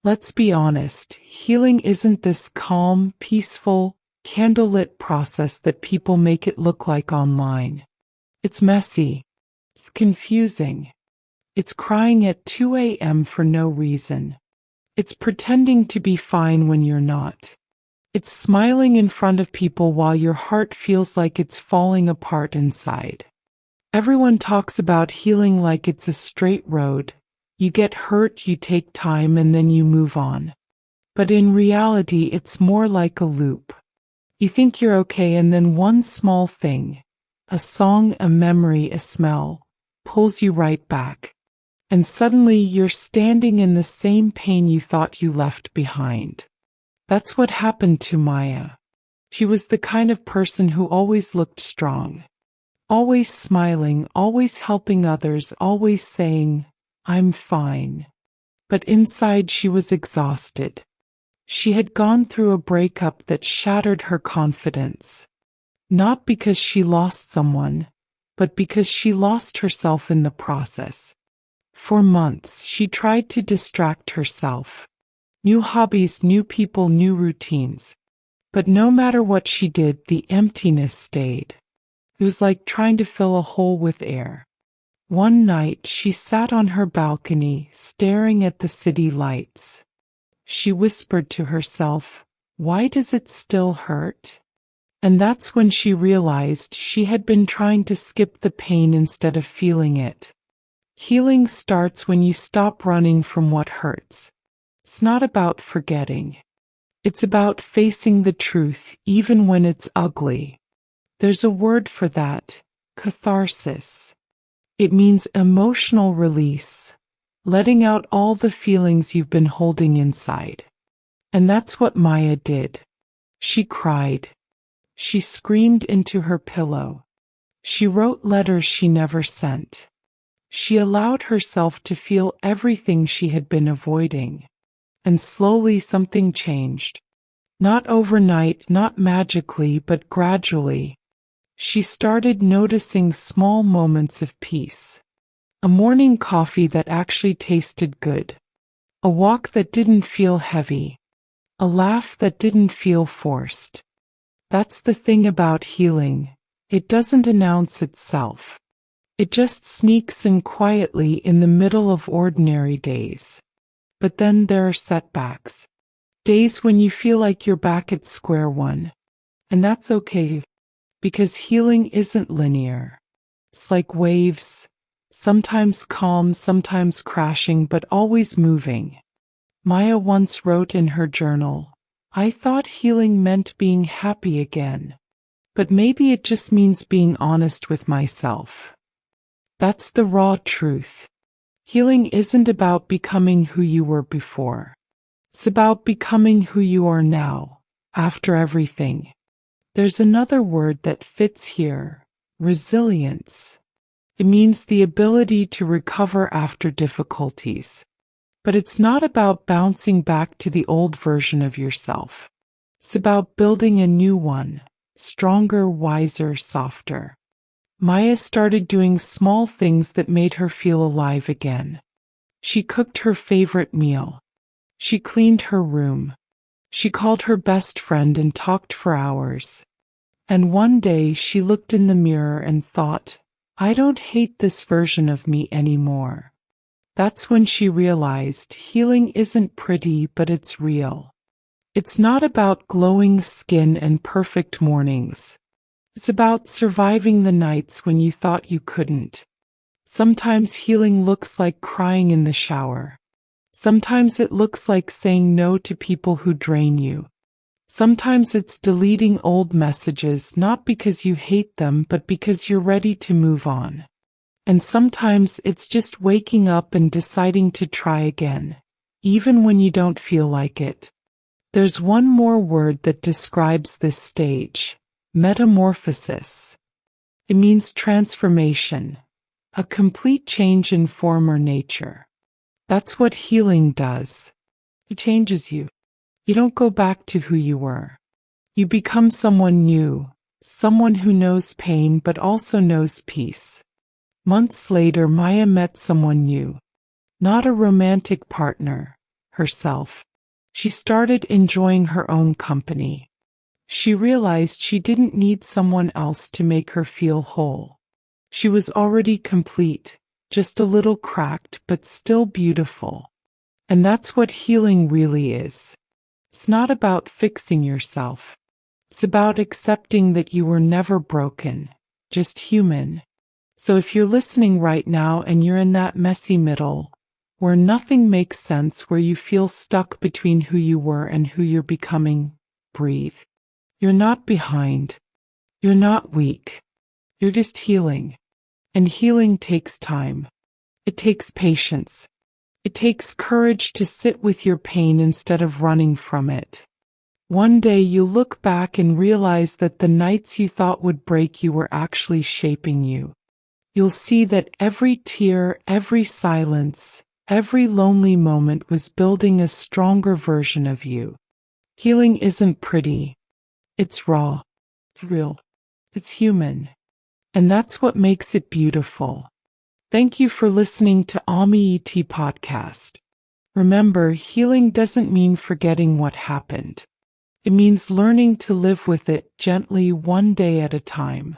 Let's be honest, healing isn't this calm, peaceful, candlelit process that people make it look like online. It's messy. It's confusing. It's crying at 2 a.m. for no reason. It's pretending to be fine when you're not. It's smiling in front of people while your heart feels like it's falling apart inside. Everyone talks about healing like it's a straight road. You get hurt, you take time, and then you move on. But in reality, it's more like a loop. You think you're okay, and then one small thing, a song, a memory, a smell, pulls you right back. And suddenly you're standing in the same pain you thought you left behind. That's what happened to Maya. She was the kind of person who always looked strong. Always smiling, always helping others, always saying, "I'm fine." But inside she was exhausted. She had gone through a breakup that shattered her confidence. Not because she lost someone, but because she lost herself in the process. For months, she tried to distract herself. New hobbies, new people, new routines. But no matter what she did, the emptiness stayed. It was like trying to fill a hole with air. One night, she sat on her balcony, staring at the city lights. She whispered to herself, "Why does it still hurt?" And that's when she realized she had been trying to skip the pain instead of feeling it. Healing starts when you stop running from what hurts. It's not about forgetting. It's about facing the truth, even when it's ugly. There's a word for that, catharsis. It means emotional release, letting out all the feelings you've been holding inside. And that's what Maya did. She cried. She screamed into her pillow. She wrote letters she never sent. She allowed herself to feel everything she had been avoiding. And slowly something changed. Not overnight, not magically, but gradually. She started noticing small moments of peace. A morning coffee that actually tasted good. A walk that didn't feel heavy. A laugh that didn't feel forced. That's the thing about healing. It doesn't announce itself. It just sneaks in quietly in the middle of ordinary days. But then there are setbacks. Days when you feel like you're back at square one. And that's okay. Because healing isn't linear. It's like waves, sometimes calm, sometimes crashing, but always moving. Maya once wrote in her journal, "I thought healing meant being happy again. But maybe it just means being honest with myself." That's the raw truth. Healing isn't about becoming who you were before. It's about becoming who you are now, after everything. There's another word that fits here, resilience. It means the ability to recover after difficulties. But it's not about bouncing back to the old version of yourself. It's about building a new one, stronger, wiser, softer. Maya started doing small things that made her feel alive again. She cooked her favorite meal. She cleaned her room. She called her best friend and talked for hours. And one day she looked in the mirror and thought, "I don't hate this version of me anymore." That's when she realized healing isn't pretty, but it's real. It's not about glowing skin and perfect mornings. It's about surviving the nights when you thought you couldn't. Sometimes healing looks like crying in the shower. Sometimes it looks like saying no to people who drain you. Sometimes it's deleting old messages, not because you hate them, but because you're ready to move on. And sometimes it's just waking up and deciding to try again, even when you don't feel like it. There's one more word that describes this stage: metamorphosis. It means transformation, a complete change in form or nature. That's what healing does. It changes you. You don't go back to who you were. You become someone new, someone who knows pain but also knows peace. Months later, Maya met someone new. Not a romantic partner. herself. She started enjoying her own company. She realized she didn't need someone else to make her feel whole. She was already complete, just a little cracked but still beautiful. And that's what healing really is. It's not about fixing yourself. It's about accepting that you were never broken, just human. So if you're listening right now and you're in that messy middle, where nothing makes sense, where you feel stuck between who you were and who you're becoming, breathe. You're not behind. You're not weak. You're just healing. And healing takes time. It takes patience. It takes courage to sit with your pain instead of running from it. One day you'll look back and realize that the nights you thought would break you were actually shaping you. You'll see that every tear, every silence, every lonely moment was building a stronger version of you. Healing isn't pretty. It's raw. It's real. It's human. And that's what makes it beautiful. Thank you for listening to Ami ET Podcast. Remember, healing doesn't mean forgetting what happened. It means learning to live with it gently, one day at a time.